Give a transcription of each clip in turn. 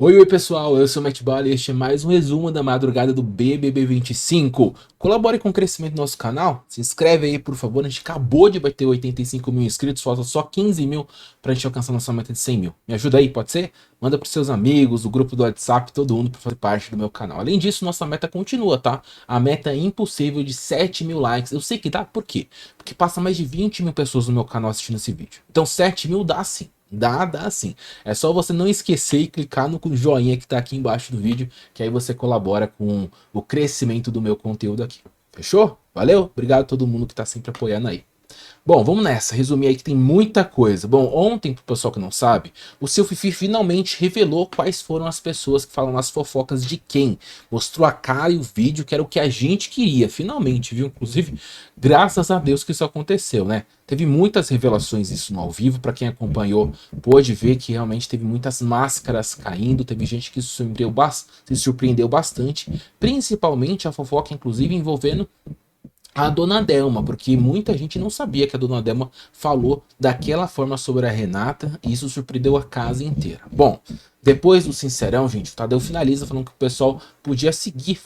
Oi pessoal, eu sou o Matt Bala e este é mais um resumo da madrugada do BBB 25. Colabore com o crescimento do nosso canal, se inscreve aí por favor, a gente acabou de bater 85 mil inscritos, falta só 15 mil pra gente alcançar nossa meta de 100 mil. Me ajuda aí, pode ser? Manda pros seus amigos, o grupo do WhatsApp, todo mundo pra fazer parte do meu canal. Além disso, nossa meta continua, tá? A meta é impossível de 7 mil likes. Eu sei que dá, por quê? Porque passa mais de 20 mil pessoas no meu canal assistindo esse vídeo. Então 7 mil dá sim. Dá sim. É só você não esquecer e clicar no joinha que tá aqui embaixo do vídeo, que aí você colabora com o crescimento do meu conteúdo aqui. Fechou? Valeu? Obrigado a todo mundo que tá sempre apoiando aí. Bom, vamos nessa, resumir aí que tem muita coisa. Bom, ontem, pro pessoal que não sabe, o Seu Fifi finalmente revelou quais foram as pessoas que falam as fofocas de quem. Mostrou a cara e o vídeo, que era o que a gente queria, finalmente, viu? Inclusive, graças a Deus que isso aconteceu, né? Teve muitas revelações isso no ao vivo, para quem acompanhou pôde ver que realmente teve muitas máscaras caindo, teve gente que se surpreendeu bastante, principalmente a fofoca, inclusive, envolvendo a Dona Delma, porque muita gente não sabia que a Dona Delma falou daquela forma sobre a Renata e isso surpreendeu a casa inteira. Bom, depois do Sincerão, gente, o Tadeu finaliza falando que o pessoal podia seguir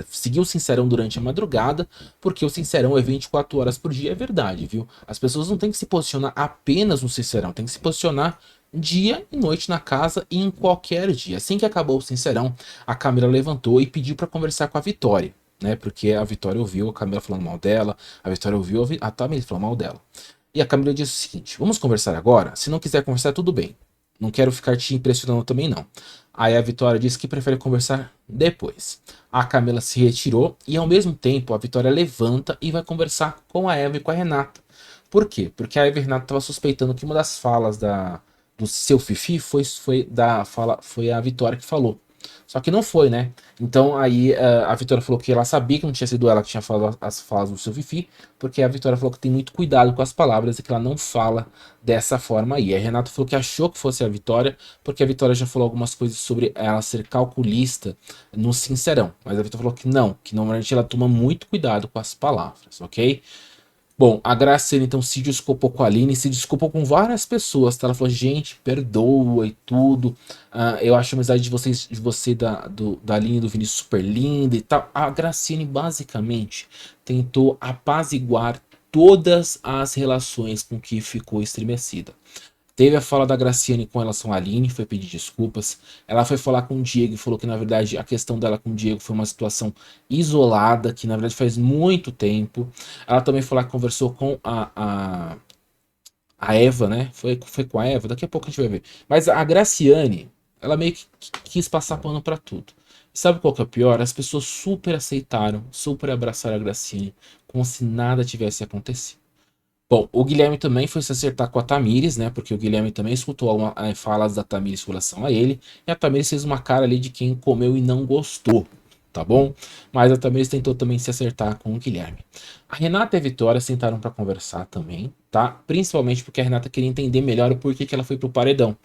seguir o Sincerão durante a madrugada, porque o Sincerão é 24 horas por dia, é verdade, viu? As pessoas não têm que se posicionar apenas no Sincerão, tem que se posicionar dia e noite na casa e em qualquer dia. Assim que acabou o Sincerão, a Camila levantou e pediu para conversar com a Vitória, né? Porque a Vitória ouviu a Camila falando mal dela, a Vitória ouviu a Tamires falando mal dela. E a Camila disse o seguinte: vamos conversar agora? Se não quiser conversar, tudo bem. Não quero ficar te impressionando também, não. Aí a Vitória disse que prefere conversar depois. A Camila se retirou e, ao mesmo tempo, a Vitória levanta e vai conversar com a Eva e com a Renata. Por quê? Porque a Eva e a Renata estavam suspeitando que uma das falas do seu Fifi foi a Vitória que falou. Só que não foi, né? Então aí a Vitória falou que ela sabia que não tinha sido ela que tinha falado as falas do seu Fifi, porque a Vitória falou que tem muito cuidado com as palavras e que ela não fala dessa forma aí. A Renata falou que achou que fosse a Vitória, porque a Vitória já falou algumas coisas sobre ela ser calculista no Sincerão. Mas a Vitória falou que normalmente ela toma muito cuidado com as palavras, ok? Bom, a Graciane então se desculpou com a Aline, se desculpou com várias pessoas, tá? Ela falou, gente, perdoa e tudo. Eu acho a amizade de você da Aline e do Vinícius super linda e tal. A Graciane basicamente tentou apaziguar todas as relações com que ficou estremecida. Teve a fala da Graciane com relação à Aline, foi pedir desculpas. Ela foi falar com o Diego e falou que, na verdade, a questão dela com o Diego foi uma situação isolada, que, na verdade, faz muito tempo. Ela também falou que conversou com a Eva, né? Foi com a Eva, daqui a pouco a gente vai ver. Mas a Graciane, ela meio que quis passar pano pra tudo. E sabe qual que é o pior? As pessoas super aceitaram, super abraçaram a Graciane, como se nada tivesse acontecido. Bom, o Guilherme também foi se acertar com a Tamires, né? Porque o Guilherme também escutou falas da Tamires com relação a ele. E a Tamires fez uma cara ali de quem comeu e não gostou, tá bom? Mas a Tamires tentou também se acertar com o Guilherme. A Renata e a Vitória sentaram para conversar também, tá? Principalmente porque a Renata queria entender melhor o porquê que ela foi pro paredão.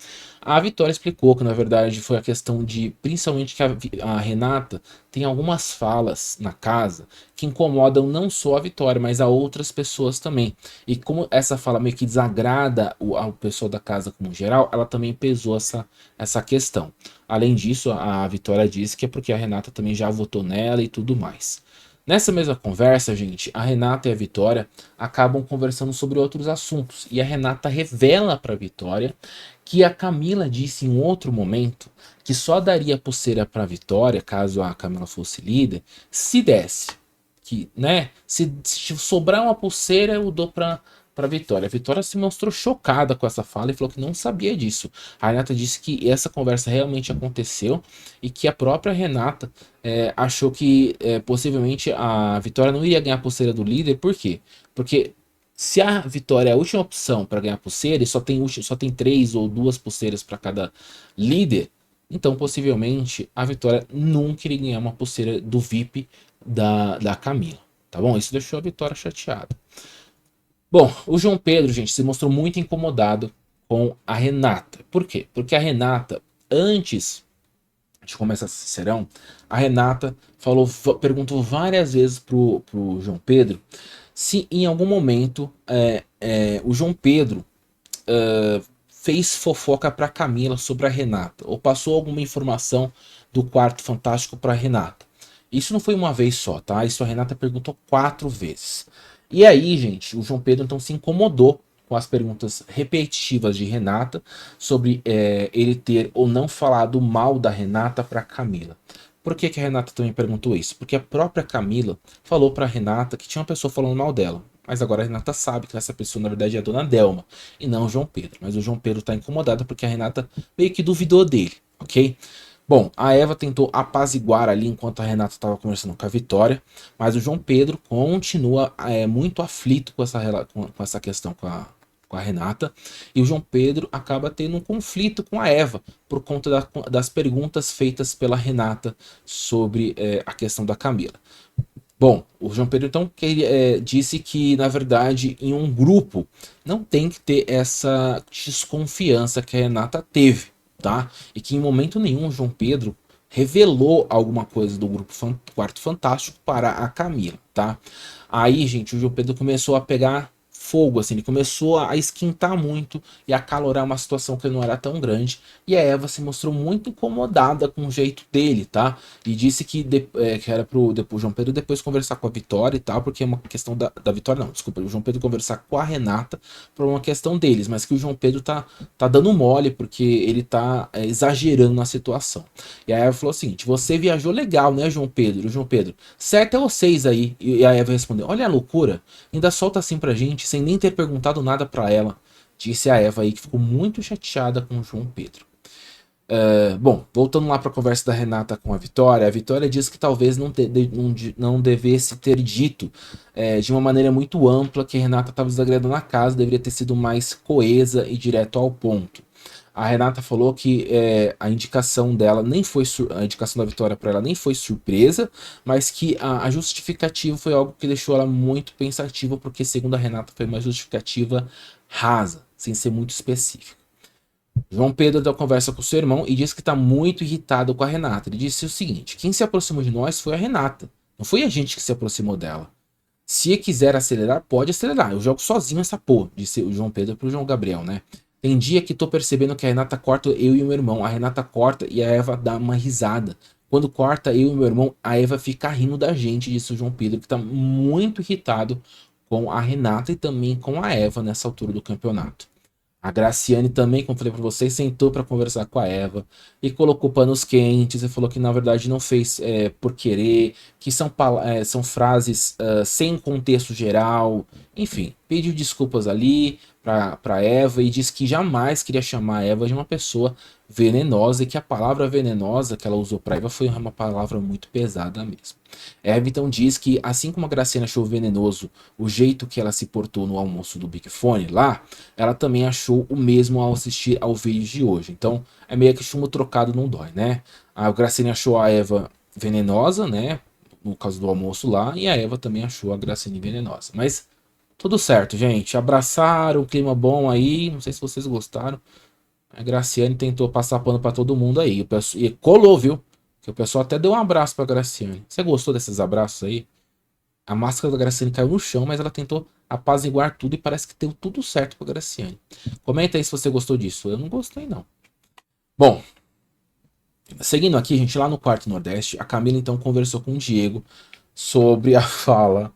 A Vitória explicou que, na verdade, foi a questão de, principalmente, que a Renata tem algumas falas na casa que incomodam não só a Vitória, mas a outras pessoas também. E como essa fala meio que desagrada ao pessoal da casa como geral, ela também pesou essa questão. Além disso, a Vitória disse que é porque a Renata também já votou nela e tudo mais. Nessa mesma conversa, gente, a Renata e a Vitória acabam conversando sobre outros assuntos. E a Renata revela para a Vitória que a Camila disse em outro momento que só daria pulseira para a Vitória, caso a Camila fosse líder, se desse. Que, né? Se sobrar uma pulseira, eu dou para Vitória. A Vitória se mostrou chocada com essa fala e falou que não sabia disso. A Renata disse que essa conversa realmente aconteceu e que a própria Renata achou que possivelmente a Vitória não iria ganhar a pulseira do líder. Por quê? Porque se a Vitória é a última opção para ganhar pulseira e só tem 3 ou 2 pulseiras para cada líder, então possivelmente a Vitória nunca iria ganhar uma pulseira do VIP da Camila, tá bom? Isso deixou a Vitória chateada. Bom, o João Pedro, gente, se mostrou muito incomodado com a Renata. Por quê? Porque a Renata, antes de começar esse serão, a Renata perguntou várias vezes pro João Pedro se em algum momento o João Pedro fez fofoca para Camila sobre a Renata, ou passou alguma informação do Quarto Fantástico para Renata. Isso não foi uma vez só, tá? Isso a Renata perguntou 4 vezes. E aí, gente, o João Pedro então se incomodou com as perguntas repetitivas de Renata sobre ele ter ou não falado mal da Renata para Camila. Por que, que a Renata também perguntou isso? Porque a própria Camila falou para Renata que tinha uma pessoa falando mal dela. Mas agora a Renata sabe que essa pessoa na verdade é a dona Delma e não o João Pedro. Mas o João Pedro está incomodado porque a Renata meio que duvidou dele, ok? Bom, a Eva tentou apaziguar ali enquanto a Renata estava conversando com a Vitória, mas o João Pedro continua muito aflito com essa questão com a Renata, e o João Pedro acaba tendo um conflito com a Eva por conta das perguntas feitas pela Renata sobre a questão da Camila. Bom, o João Pedro então disse que, na verdade, em um grupo não tem que ter essa desconfiança que a Renata teve, tá? E que em momento nenhum o João Pedro revelou alguma coisa do grupo Quarto Fantástico para a Camila, tá? Aí, gente, o João Pedro começou a pegar fogo, assim, ele começou a esquentar muito e acalorar uma situação que não era tão grande, e a Eva se mostrou muito incomodada com o jeito dele, tá? E disse que era pro João Pedro depois conversar com a Vitória e tal, porque é uma questão da Vitória, não, desculpa, o João Pedro conversar com a Renata por uma questão deles, mas que o João Pedro tá dando mole, porque ele tá exagerando na situação. E a Eva falou o seguinte: você viajou legal, né, João Pedro? O João Pedro, 7 ou 6 aí. E a Eva respondeu: olha a loucura, ainda solta assim pra gente, sem nem ter perguntado nada pra ela. Disse a Eva aí, que ficou muito chateada com o João Pedro. Bom, voltando lá para a conversa da Renata com a Vitória diz que talvez não devesse ter dito de uma maneira muito ampla que a Renata estava desagradando a casa, deveria ter sido mais coesa e direto ao ponto. A Renata falou que a indicação dela nem foi a indicação da Vitória para ela nem foi surpresa, mas que a justificativa foi algo que deixou ela muito pensativa, porque segundo a Renata foi uma justificativa rasa, sem ser muito específica. João Pedro deu conversa com seu irmão e disse que está muito irritado com a Renata. Ele disse o seguinte: quem se aproximou de nós foi a Renata, não foi a gente que se aproximou dela. Se quiser acelerar, pode acelerar. Eu jogo sozinho essa porra, disse o João Pedro pro João Gabriel, né? Tem dia que tô percebendo que a Renata corta eu e o meu irmão. A Renata corta e a Eva dá uma risada. Quando corta eu e meu irmão, a Eva fica rindo da gente, disse o João Pedro, que tá muito irritado com a Renata e também com a Eva nessa altura do campeonato. A Graciane também, como falei para vocês, sentou para conversar com a Eva e colocou panos quentes e falou que na verdade não fez por querer, que são frases sem contexto geral, enfim, pediu desculpas ali para Eva e disse que jamais queria chamar a Eva de uma pessoa venenosa e que a palavra venenosa que ela usou para Eva foi uma palavra muito pesada mesmo. Eva então diz que assim como a Graciane achou venenoso o jeito que ela se portou no almoço do Big Fone lá, ela também achou o mesmo ao assistir ao vídeo de hoje. Então é meio que chumbo trocado não dói, né? A Graciane achou a Eva venenosa, né? No caso do almoço lá, e a Eva também achou a Graciane venenosa. Mas tudo certo, gente. Abraçaram, clima bom aí. Não sei se vocês gostaram. A Graciane tentou passar pano pra todo mundo aí. E colou, viu? Que o pessoal até deu um abraço pra Graciane. Você gostou desses abraços aí? A máscara da Graciane caiu no chão, mas ela tentou apaziguar tudo e parece que deu tudo certo pra Graciane. Comenta aí se você gostou disso. Eu não gostei, não. Bom, seguindo aqui, gente, lá no quarto Nordeste, a Camila então conversou com o Diego sobre a fala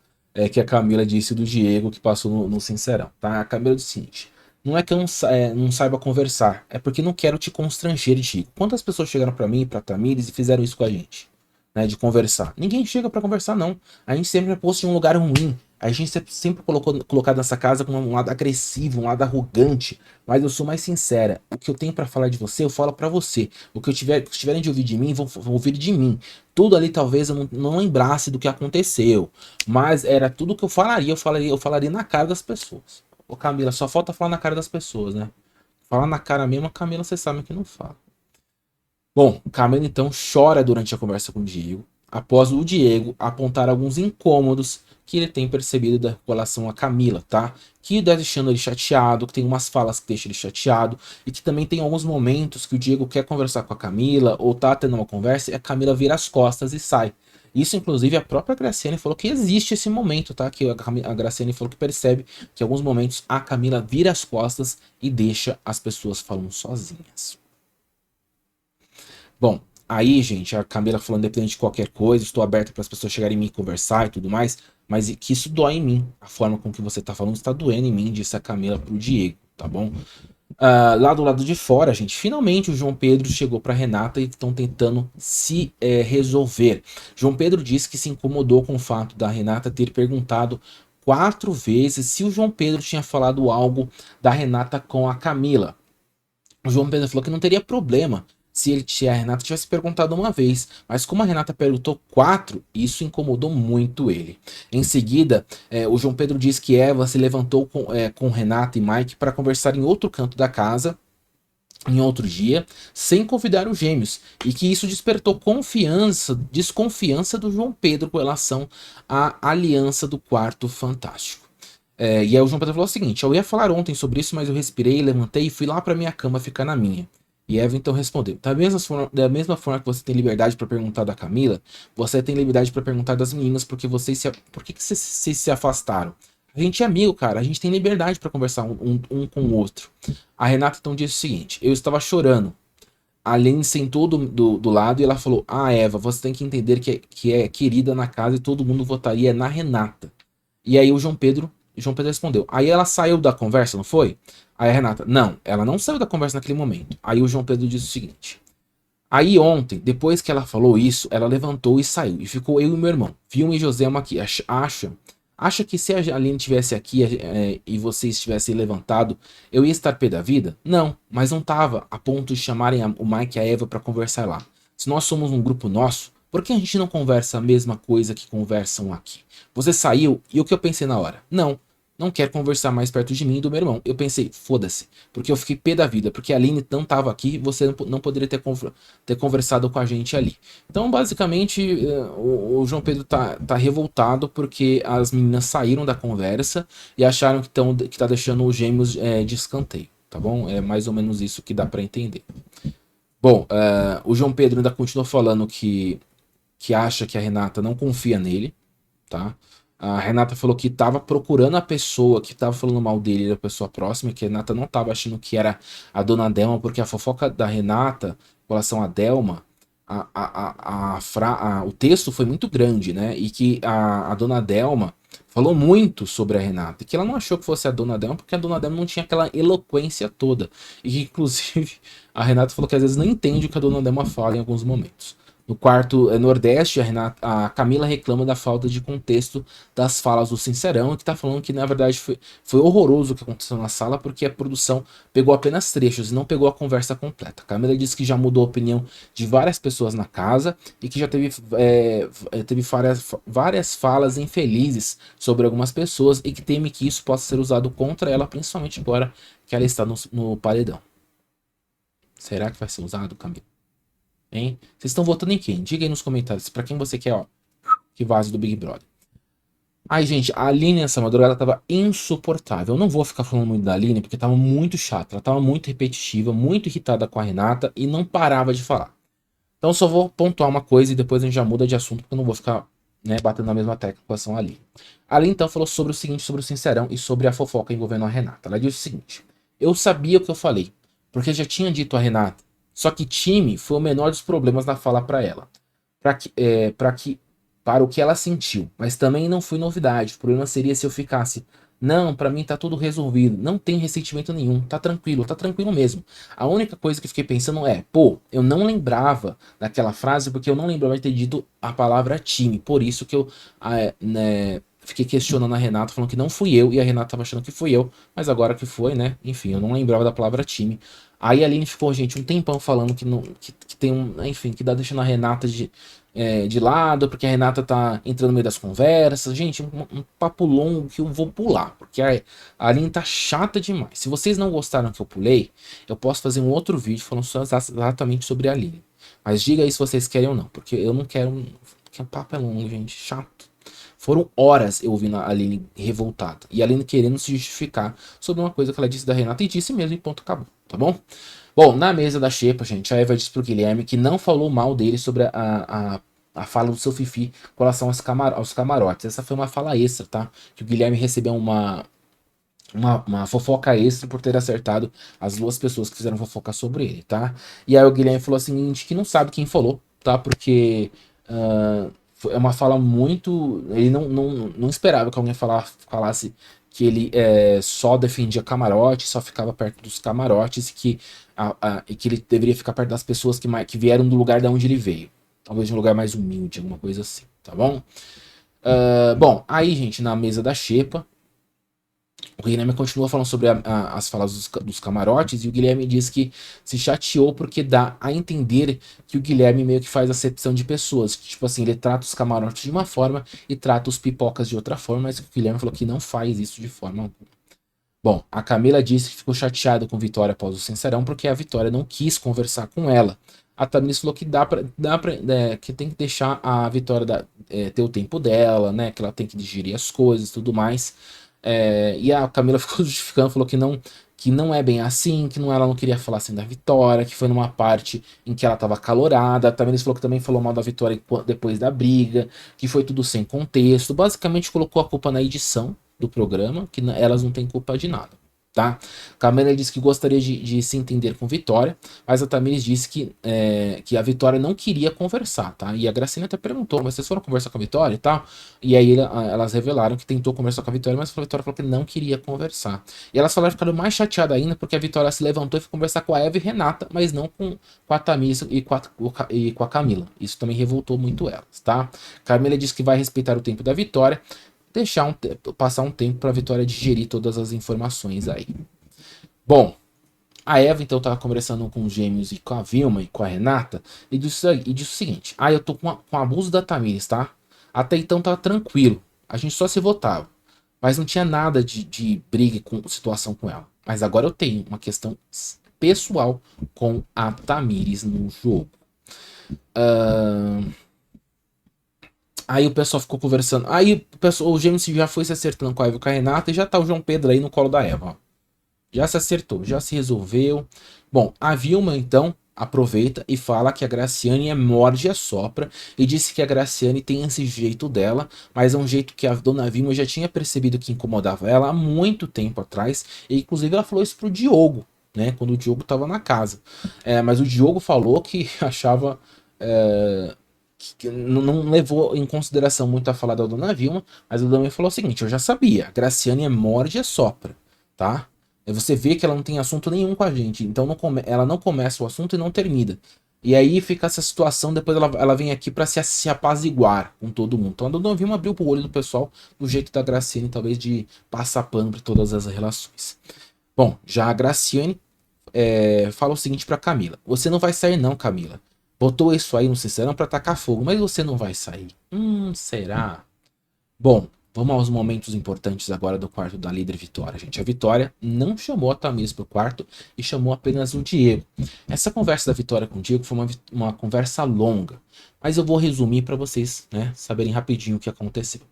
que a Camila disse do Diego que passou no Sincerão, tá? A Camila disse o seguinte: não é que eu não saiba conversar, é porque não quero te constranger, Diego. Quantas pessoas chegaram pra mim e pra Tamires e fizeram isso com a gente? Né, de conversar. Ninguém chega pra conversar, não. A gente sempre é posto em um lugar ruim. A gente sempre colocado nessa casa com um lado agressivo, um lado arrogante. Mas eu sou mais sincera. O que eu tenho pra falar de você, eu falo pra você. O que tiverem de ouvir de mim, vão ouvir de mim. Tudo ali talvez eu não lembrasse do que aconteceu. Mas era tudo que eu falaria na cara das pessoas. Ô Camila, só falta falar na cara das pessoas, né? Falar na cara mesmo, a Camila, vocês sabem que não fala. Bom, Camila então chora durante a conversa com o Diego. após o Diego apontar alguns incômodos que ele tem percebido da relação a Camila, tá? Que tá deixando ele chateado, que tem umas falas que deixam ele chateado, e que também tem alguns momentos que o Diego quer conversar com a Camila, ou tá tendo uma conversa, e a Camila vira as costas e sai. Isso, inclusive, a própria Graciane falou que existe esse momento, tá? Que a Graciane falou que percebe que em alguns momentos a Camila vira as costas e deixa as pessoas falando sozinhas. Bom, aí, gente, a Camila falando, independente de qualquer coisa, estou aberta para as pessoas chegarem em mim e conversar e tudo mais, mas que isso dói em mim. A forma com que você tá falando está doendo em mim, disse a Camila pro Diego, tá bom? Lá do lado de fora, gente, finalmente o João Pedro chegou para Renata e estão tentando se resolver. João Pedro disse que se incomodou com o fato da Renata ter perguntado 4 vezes se o João Pedro tinha falado algo da Renata com a Camila. O João Pedro falou que não teria problema se a Renata tivesse perguntado uma vez, mas como a Renata perguntou 4, isso incomodou muito ele. Em seguida, o João Pedro diz que Eva se levantou com Renata e Mike para conversar em outro canto da casa, em outro dia, sem convidar os gêmeos, e que isso despertou desconfiança do João Pedro com relação à aliança do Quarto Fantástico. E aí o João Pedro falou o seguinte: eu ia falar ontem sobre isso, mas eu respirei, levantei e fui lá para minha cama ficar na minha. E Eva então respondeu: da mesma forma que você tem liberdade para perguntar da Camila, você tem liberdade para perguntar das meninas por que vocês se afastaram. A gente é amigo, cara. A gente tem liberdade para conversar um com o outro. A Renata então disse o seguinte: eu estava chorando. A Aline sentou do lado e ela falou: ah, Eva, você tem que entender que é querida na casa e todo mundo votaria na Renata. E aí o João Pedro respondeu: aí ela saiu da conversa, não foi? Aí a Renata: não, ela não saiu da conversa naquele momento. Aí o João Pedro disse o seguinte: aí ontem, depois que ela falou isso, ela levantou e saiu. E ficou eu e meu irmão. Vilma e Joselma aqui. Acha que se a Aline estivesse aqui e vocês tivessem levantado, eu ia estar pé da vida? Não, mas não tava a ponto de chamarem o Mike e a Eva para conversar lá. Se nós somos um grupo nosso, por que a gente não conversa a mesma coisa que conversam aqui? Você saiu e o que eu pensei na hora? Não quer conversar mais perto de mim e do meu irmão. Eu pensei, foda-se, porque eu fiquei pé da vida, porque a Aline não tava aqui, você não poderia ter conversado com a gente ali. Então, basicamente, o João Pedro tá revoltado porque as meninas saíram da conversa e acharam que tá deixando os gêmeos de escanteio, tá bom? É mais ou menos isso que dá para entender. Bom, o João Pedro ainda continuou falando que acha que a Renata não confia nele, tá? A Renata falou que tava procurando a pessoa que tava falando mal dele, a pessoa próxima, que a Renata não tava achando que era a dona Delma, porque a fofoca da Renata com relação a Delma, o texto foi muito grande, né? E que a dona Delma falou muito sobre a Renata, e que ela não achou que fosse a dona Delma, porque a dona Delma não tinha aquela eloquência toda. E que, inclusive, a Renata falou que às vezes não entende o que a dona Delma fala em alguns momentos. No quarto Nordeste, a Camila reclama da falta de contexto das falas do Sincerão, e que tá falando que, na verdade, foi horroroso o que aconteceu na sala, porque a produção pegou apenas trechos e não pegou a conversa completa. A Camila disse que já mudou a opinião de várias pessoas na casa e que já teve várias falas infelizes sobre algumas pessoas e que teme que isso possa ser usado contra ela, principalmente agora que ela está no paredão. Será que vai ser usado, Camila? Hein? Vocês estão votando em quem? Diga aí nos comentários pra quem você quer, ó, que vaze do Big Brother. Ai, gente, a Aline nessa madrugada tava insuportável. Eu não vou ficar falando muito da Aline porque tava muito chata. Ela tava muito repetitiva, muito irritada com a Renata e não parava de falar. Então eu só vou pontuar uma coisa e depois a gente já muda de assunto porque eu não vou ficar, né, batendo na mesma tecla com relação a Aline. A Aline então falou sobre o seguinte, sobre o Sincerão e sobre a fofoca envolvendo a Renata. Ela disse o seguinte: eu sabia o que eu falei, porque já tinha dito a Renata. Só que time foi o menor dos problemas na fala para ela. Para o que ela sentiu. Mas também não foi novidade. O problema seria se eu ficasse: não, para mim tá tudo resolvido. Não tem ressentimento nenhum. Tá tranquilo mesmo. A única coisa que fiquei pensando é: pô, eu não lembrava daquela frase porque eu não lembrava de ter dito a palavra time. Por isso que eu fiquei questionando a Renata, falando que não fui eu, e a Renata tava achando que fui eu, mas agora que foi, né? Enfim, eu não lembrava da palavra time. Aí a Aline ficou, gente, um tempão falando que tem enfim, que tá deixando a Renata de lado, porque a Renata tá entrando no meio das conversas. Gente, um papo longo que eu vou pular, porque a Aline tá chata demais. Se vocês não gostaram que eu pulei, eu posso fazer um outro vídeo falando exatamente sobre a Aline. Mas diga aí se vocês querem ou não, porque eu não quero que o papo é longo, gente, chato. Foram horas eu ouvindo a Aline revoltada. E a Aline querendo se justificar sobre uma coisa que ela disse da Renata e disse mesmo e ponto, acabou, tá bom? Bom, na mesa da xepa, gente, a Eva disse pro Guilherme que não falou mal dele sobre a fala do seu Fifi com relação aos camarotes. Essa foi uma fala extra, tá? Que o Guilherme recebeu uma fofoca extra por ter acertado as duas pessoas que fizeram fofoca sobre ele, tá? E aí o Guilherme falou o seguinte, que não sabe quem falou, tá? Porque é uma fala muito... Ele não esperava que alguém falasse que ele só defendia camarote, só ficava perto dos camarotes e que ele deveria ficar perto das pessoas que vieram do lugar de onde ele veio. Talvez de um lugar mais humilde, alguma coisa assim, tá bom? Bom, aí, gente, na mesa da xepa, o Guilherme continua falando sobre as falas dos camarotes e o Guilherme diz que se chateou porque dá a entender que o Guilherme meio que faz acepção de pessoas. Tipo assim, ele trata os camarotes de uma forma e trata os pipocas de outra forma, mas o Guilherme falou que não faz isso de forma alguma. Bom, a Camila disse que ficou chateada com Vitória após o Sincerão porque a Vitória não quis conversar com ela. A Tamiris falou que que tem que deixar a Vitória ter o tempo dela, né? Que ela tem que digerir as coisas e tudo mais. E a Camila ficou justificando, falou que não é bem assim, que ela não queria falar assim da Vitória, que foi numa parte em que ela estava acalorada. A Tamiris falou que também falou mal da Vitória depois da briga, que foi tudo sem contexto. Basicamente colocou a culpa na edição do programa, que elas não têm culpa de nada, tá? Camila disse que gostaria de se entender com Vitória, mas a Tamiris disse que a Vitória não queria conversar, tá? E a Gracinha até perguntou, mas vocês foram conversar com a Vitória e tal? E aí elas revelaram que tentou conversar com a Vitória, mas a Vitória falou que não queria conversar. E elas falaram que ficaram mais chateadas ainda, porque a Vitória se levantou e foi conversar com a Eva e Renata, mas não com a Tamiris e com a Camila. Isso também revoltou muito elas, tá? Camila disse que vai respeitar o tempo da Vitória, passar um tempo para a Vitória digerir todas as informações aí. Bom, a Eva então estava conversando com os gêmeos e com a Vilma e com a Renata e disse o seguinte: eu tô com abuso da Tamiris, tá? Até então tava tranquilo, a gente só se votava, mas não tinha nada de briga com situação com ela. Mas agora eu tenho uma questão pessoal com a Tamiris no jogo. Aí o pessoal ficou conversando. Aí o James já foi se acertando com a Eva e com a Renata. E já tá o João Pedro aí no colo da Eva. Ó. Já se acertou, já se resolveu. Bom, a Vilma então aproveita e fala que a Graciane morde e assopra. E disse que a Graciane tem esse jeito dela. Mas é um jeito que a dona Vilma já tinha percebido que incomodava ela há muito tempo atrás. E inclusive ela falou isso pro Diogo, né? Quando o Diogo tava na casa. Mas o Diogo falou que achava... que não levou em consideração muito a fala da dona Vilma, mas o Dami falou o seguinte: eu já sabia, a Graciane morde e assopra, tá? E você vê que ela não tem assunto nenhum com a gente, então ela não começa o assunto e não termina. E aí fica essa situação, depois ela vem aqui para se apaziguar com todo mundo. Então a dona Vilma abriu pro olho do pessoal do jeito da Graciane, talvez de passar pano para todas as relações. Bom, já a Graciane fala o seguinte para Camila: você não vai sair não, Camila. Botou isso aí no Sincerão pra tacar fogo, mas você não vai sair. Será? Bom, vamos aos momentos importantes agora do quarto da líder Vitória, gente. A Vitória não chamou a Tamiris pro quarto e chamou apenas o Diego. Essa conversa da Vitória com o Diego foi uma conversa longa, mas eu vou resumir para vocês, né, saberem rapidinho o que aconteceu.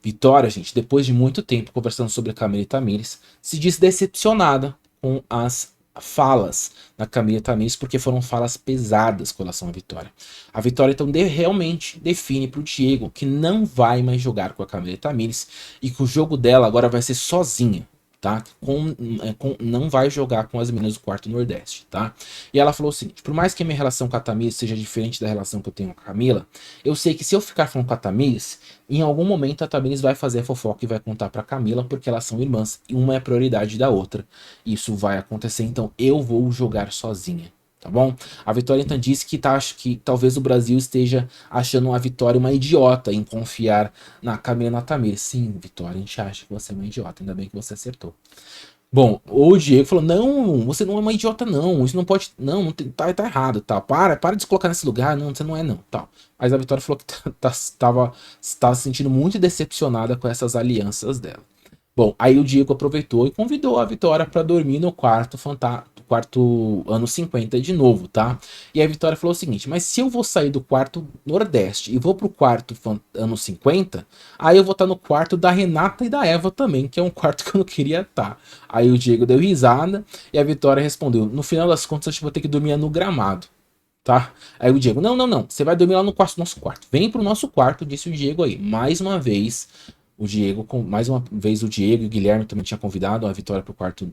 Vitória, gente, depois de muito tempo conversando sobre Camila e Tamiris, se disse decepcionada com as falas da Camila e Tamiris, porque foram falas pesadas com relação à Vitória. A Vitória então realmente define para o Diego que não vai mais jogar com a Camila e Tamiris e que o jogo dela agora vai ser sozinha, tá? Não vai jogar com as meninas do quarto Nordeste, tá? E ela falou o seguinte: por mais que a minha relação com a Tamiris seja diferente da relação que eu tenho com a Camila, eu sei que se eu ficar falando com a Tamiris, em algum momento a Tamiris vai fazer a fofoca e vai contar pra Camila, porque elas são irmãs e uma é prioridade da outra. Isso vai acontecer, então eu vou jogar sozinha, tá bom? A Vitória então disse que que talvez o Brasil esteja achando a Vitória uma idiota em confiar na Camila e na Tamiris. Sim, Vitória, a gente acha que você é uma idiota, ainda bem que você acertou. Bom, o Diego falou: não, você não é uma idiota, não. Isso não pode. Não, tá errado, tal. Para de se colocar nesse lugar, não, você não é, não, tal. Mas a Vitória falou que estava se sentindo muito decepcionada com essas alianças dela. Bom, aí o Diego aproveitou e convidou a Vitória para dormir no quarto quarto anos 50 de novo, tá? E a Vitória falou o seguinte, mas se eu vou sair do quarto Nordeste e vou pro quarto anos 50, aí eu vou estar no quarto da Renata e da Eva também, que é um quarto que eu não queria estar. Aí o Diego deu risada e a Vitória respondeu, no final das contas eu vou ter que dormir no gramado, tá? Aí o Diego, não, não, não, você vai dormir lá no nosso quarto. Vem pro nosso quarto, disse o Diego aí. Mais uma vez, o Diego e o Guilherme também tinha convidado a Vitória pro quarto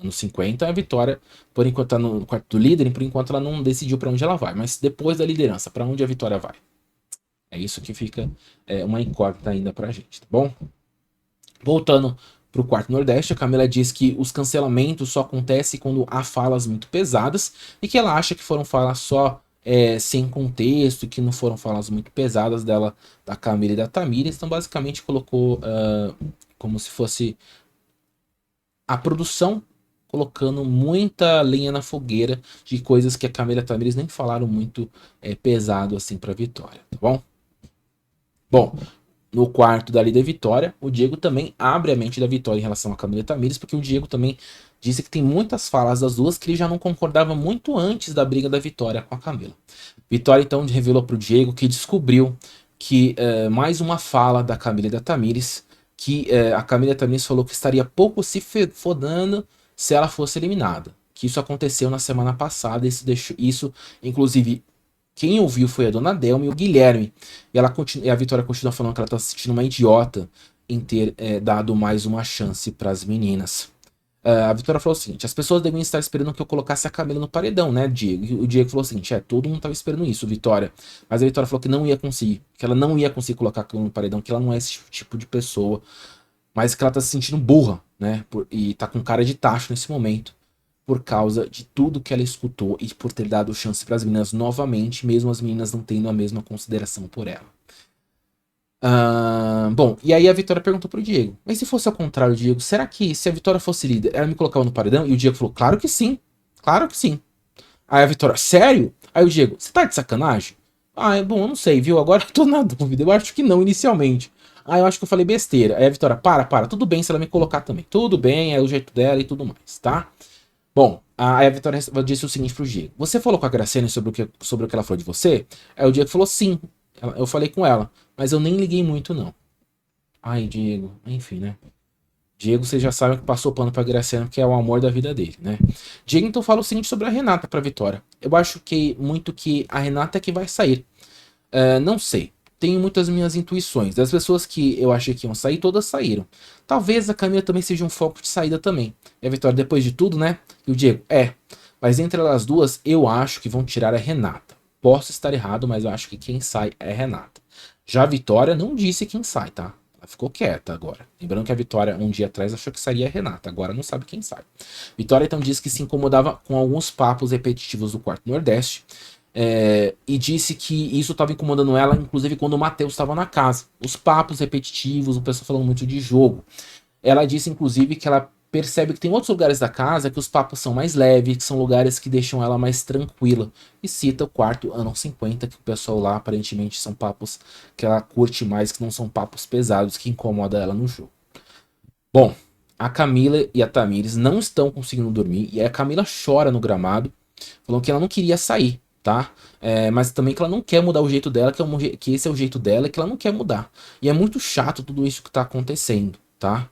anos 50. A Vitória, por enquanto, tá no quarto do líder, e por enquanto ela não decidiu para onde ela vai. Mas depois da liderança, para onde a Vitória vai? É isso que fica uma incógnita ainda pra gente, tá bom? Voltando para o quarto Nordeste, a Camila diz que os cancelamentos só acontecem quando há falas muito pesadas e que ela acha que foram falas só sem contexto, que não foram falas muito pesadas dela, da Camila e da Tamires. Então, basicamente, colocou como se fosse a produção colocando muita lenha na fogueira de coisas que a Camila e a Tamires nem falaram muito pesado assim para Vitória, tá bom? Bom, no quarto da líder Vitória, o Diego também abre a mente da Vitória em relação a Camila e Tamires, porque o Diego também disse que tem muitas falas das duas que ele já não concordava muito antes da briga da Vitória com a Camila. Vitória então revelou para o Diego que descobriu que mais uma fala da Camila e da Tamires, que a Camila e a Tamires falou que estaria pouco se fodando se ela fosse eliminada. Que isso aconteceu na semana passada, isso inclusive quem ouviu foi a dona Delma e o Guilherme. E a Vitória continua falando que ela tá se sentindo uma idiota em ter dado mais uma chance para as meninas. A Vitória falou o seguinte: as pessoas deviam estar esperando que eu colocasse a Camila no paredão, né, Diego? E o Diego falou o seguinte: todo mundo tava esperando isso, Vitória. Mas a Vitória falou que não ia conseguir, que ela não ia conseguir colocar a Camila no paredão, que ela não é esse tipo de pessoa, mas que ela tá se sentindo burra, né? E tá com cara de tacho nesse momento por causa de tudo que ela escutou e por ter dado chance para as meninas novamente, mesmo as meninas não tendo a mesma consideração por ela. Bom, e aí a Vitória perguntou pro Diego, mas se fosse ao contrário, Diego, será que se a Vitória fosse líder, ela me colocava no paredão? E o Diego falou, claro que sim, claro que sim. Aí a Vitória, sério? Aí o Diego, você tá de sacanagem? Ah, bom, eu não sei, viu? Agora eu tô na dúvida, eu acho que não inicialmente. Ah, eu acho que eu falei besteira. Aí a Vitória, para, tudo bem se ela me colocar também. Tudo bem, é o jeito dela e tudo mais, tá? Bom, aí a Vitória disse o seguinte pro Diego. Você falou com a Graciane sobre o que ela falou de você? Aí o Diego falou sim. Eu falei com ela, mas eu nem liguei muito, não. Ai, Diego, enfim, né? Diego, vocês já sabem que passou pano pra Graciane, que é o amor da vida dele, né? Diego então fala o seguinte sobre a Renata pra Vitória. Eu acho que a Renata é que vai sair. Não sei. Tenho muitas minhas intuições. Das pessoas que eu achei que iam sair, todas saíram. Talvez a Camila também seja um foco de saída também. E a Vitória, depois de tudo, né? E o Diego, mas entre elas duas, eu acho que vão tirar a Renata. Posso estar errado, mas eu acho que quem sai é a Renata. Já a Vitória não disse quem sai, tá? Ela ficou quieta agora. Lembrando que a Vitória, um dia atrás, achou que seria a Renata. Agora não sabe quem sai. Vitória então disse que se incomodava com alguns papos repetitivos do quarto Nordeste. E disse que isso estava incomodando ela, inclusive quando o Matheus estava na casa. Os papos repetitivos, o pessoal falando muito de jogo. Ela disse, inclusive, que ela percebe que tem outros lugares da casa que os papos são mais leves, que são lugares que deixam ela mais tranquila. E cita o quarto anos 50, que o pessoal lá aparentemente são papos que ela curte mais, que não são papos pesados, que incomodam ela no jogo. Bom, a Camila e a Tamires não estão conseguindo dormir, e a Camila chora no gramado, falando que ela não queria sair, tá? Mas também que ela não quer mudar o jeito dela, que esse é o jeito dela, e que ela não quer mudar. E é muito chato tudo isso que tá acontecendo, tá?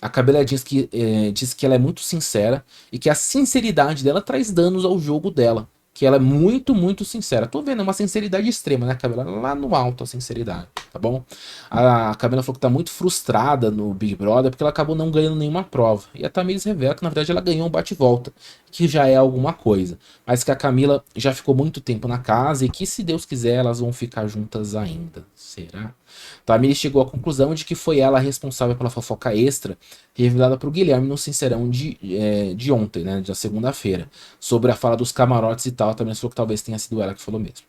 A Camila diz que ela é muito sincera e que a sinceridade dela traz danos ao jogo dela. Que ela é muito, muito sincera. Tô vendo, é uma sinceridade extrema, né, Camila? Lá no alto a sinceridade, tá bom? A Camila falou que tá muito frustrada no Big Brother porque ela acabou não ganhando nenhuma prova. E a Tamires revela que, na verdade, ela ganhou um bate-volta, que já é alguma coisa. Mas que a Camila já ficou muito tempo na casa e que, se Deus quiser, elas vão ficar juntas ainda. Será? Tamires chegou à conclusão de que foi ela a responsável pela fofoca extra revelada para o Guilherme no Sincerão de ontem, né, da segunda-feira, sobre a fala dos camarotes e tal. Também falou que talvez tenha sido ela que falou mesmo.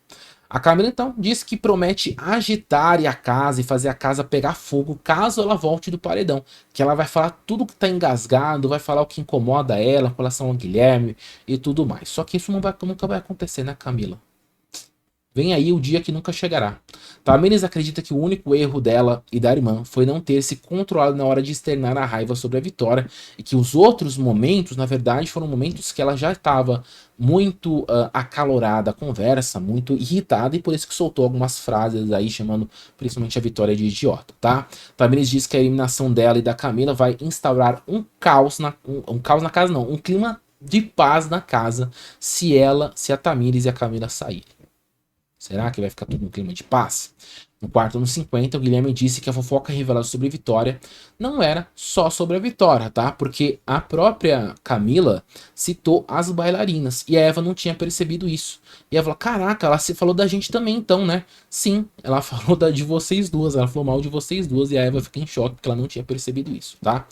A Camila, então, disse que promete agitar a casa e fazer a casa pegar fogo caso ela volte do paredão. Que ela vai falar tudo que tá engasgado, vai falar o que incomoda ela com relação ao Guilherme e tudo mais. Só que isso nunca vai acontecer, né, Camila? Vem aí o dia que nunca chegará. Tamires acredita que o único erro dela e da irmã foi não ter se controlado na hora de externar a raiva sobre a Vitória, e que os outros momentos, na verdade, foram momentos que ela já estava muito acalorada a conversa, muito irritada, e por isso que soltou algumas frases aí, chamando principalmente a Vitória de idiota, tá? Tamires diz que a eliminação dela e da Camila vai instaurar um caos um caos na casa, não, um clima de paz na casa se a Tamires e a Camila saírem. Será que vai ficar tudo no clima de paz? No quarto, no 50, o Guilherme disse que a fofoca revelada sobre Vitória não era só sobre a Vitória, tá? Porque a própria Camila citou as bailarinas e a Eva não tinha percebido isso. E ela falou: caraca, ela se falou da gente também, então, né? Sim, ela falou de vocês duas, ela falou mal de vocês duas, e a Eva fica em choque porque ela não tinha percebido isso, tá?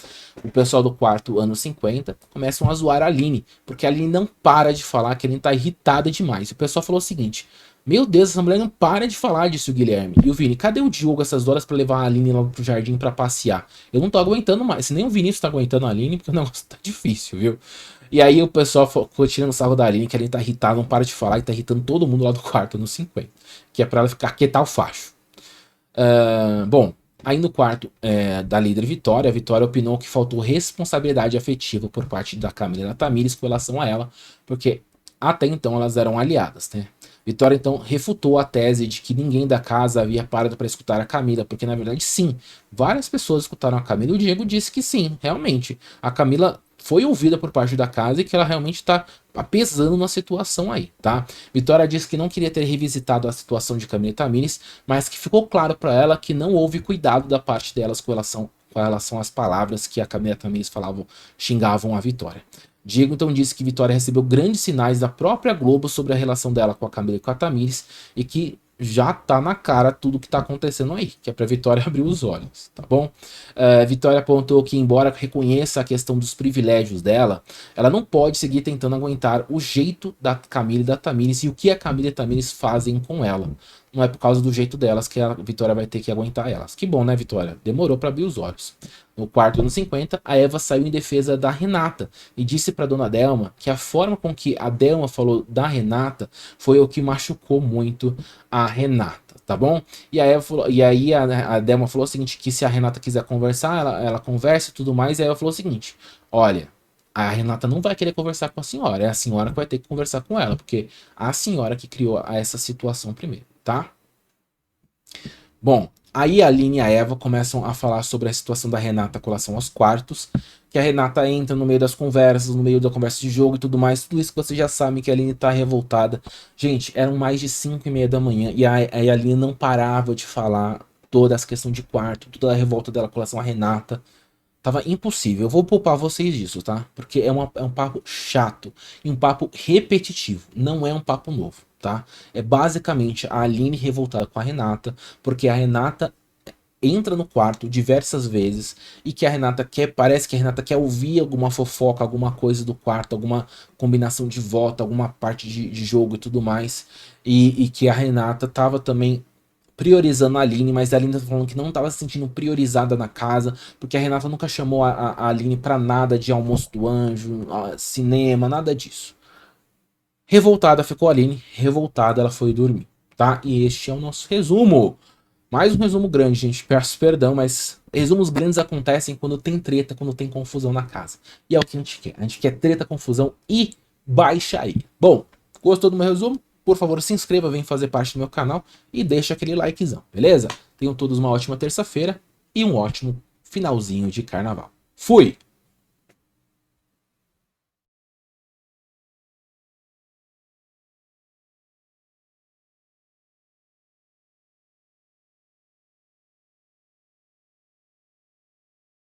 O pessoal do quarto, ano 50, começam a zoar a Aline, porque a Aline não para de falar que a Aline tá irritada demais. O pessoal falou o seguinte: meu Deus, essa mulher não para de falar disso, Guilherme. E o Vini, cadê o Diogo essas horas pra levar a Aline lá pro jardim pra passear? Eu não tô aguentando mais. Se nem o Vinícius tá aguentando a Aline, porque o negócio tá difícil, viu? E aí o pessoal ficou tirando sarro da Aline, que a Aline tá irritada, não para de falar e tá irritando todo mundo lá do quarto no 50. Que é pra ela ficar quietar o facho. Bom, aí no quarto da líder Vitória, a Vitória opinou que faltou responsabilidade afetiva por parte da Camila e da Tamires com relação a ela, porque até então elas eram aliadas, né? Vitória então refutou a tese de que ninguém da casa havia parado para escutar a Camila, porque na verdade sim, várias pessoas escutaram a Camila e o Diego disse que sim, realmente, a Camila foi ouvida por parte da casa e que ela realmente está pesando na situação aí, tá? Vitória disse que não queria ter revisitado a situação de Camila e Tamires, mas que ficou claro para ela que não houve cuidado da parte delas com relação às palavras que a Camila e a Tamires falavam, xingavam a Vitória. Diego então disse que Vitória recebeu grandes sinais da própria Globo sobre a relação dela com a Camila e com a Tamires e que já tá na cara tudo que tá acontecendo aí, que é pra Vitória abrir os olhos, tá bom? Vitória apontou que, embora reconheça a questão dos privilégios dela, ela não pode seguir tentando aguentar o jeito da Camila e da Tamires e o que a Camila e a Tamires fazem com ela. Não é por causa do jeito delas que a Vitória vai ter que aguentar elas. Que bom, né, Vitória? Demorou para abrir os olhos. No quarto, no 50, a Eva saiu em defesa da Renata e disse para dona Delma que a forma com que a Delma falou da Renata foi o que machucou muito a Renata, tá bom? E, aí a Delma falou o seguinte, que se a Renata quiser conversar, ela conversa e tudo mais, e aí ela falou o seguinte: olha, a Renata não vai querer conversar com a senhora, é a senhora que vai ter que conversar com ela, porque a senhora que criou essa situação primeiro, tá? Bom, aí a Aline e a Eva começam a falar sobre a situação da Renata com relação aos quartos, que a Renata entra no meio das conversas, no meio da conversa de jogo e tudo mais, tudo isso que vocês já sabem que a Aline tá revoltada. Gente, eram mais de 5h30 da manhã e a Aline não parava de falar toda essa questão de quarto, toda a revolta dela com relação à Renata. Tava impossível. Eu vou poupar vocês disso, tá? Porque é um papo chato e um papo repetitivo. Não é um papo novo, tá? É basicamente a Aline revoltada com a Renata, porque a Renata entra no quarto diversas vezes e que a Renata quer, parece que a Renata quer ouvir alguma fofoca, alguma coisa do quarto, alguma combinação de voto, alguma parte de jogo e tudo mais. E que a Renata tava também priorizando a Aline, mas a Aline tá falando que não estava se sentindo priorizada na casa, porque a Renata nunca chamou a Aline pra nada de almoço do anjo, cinema, nada disso. Revoltada ficou a Aline, revoltada ela foi dormir, tá? E este é o nosso resumo. Mais um resumo grande, gente, peço perdão, mas resumos grandes acontecem quando tem treta, quando tem confusão na casa. E é o que a gente quer. A gente quer treta, confusão e baixaria. Bom, gostou do meu resumo? Por favor, se inscreva, vem fazer parte do meu canal e deixa aquele likezão, beleza? Tenham todos uma ótima terça-feira e um ótimo finalzinho de carnaval. Fui!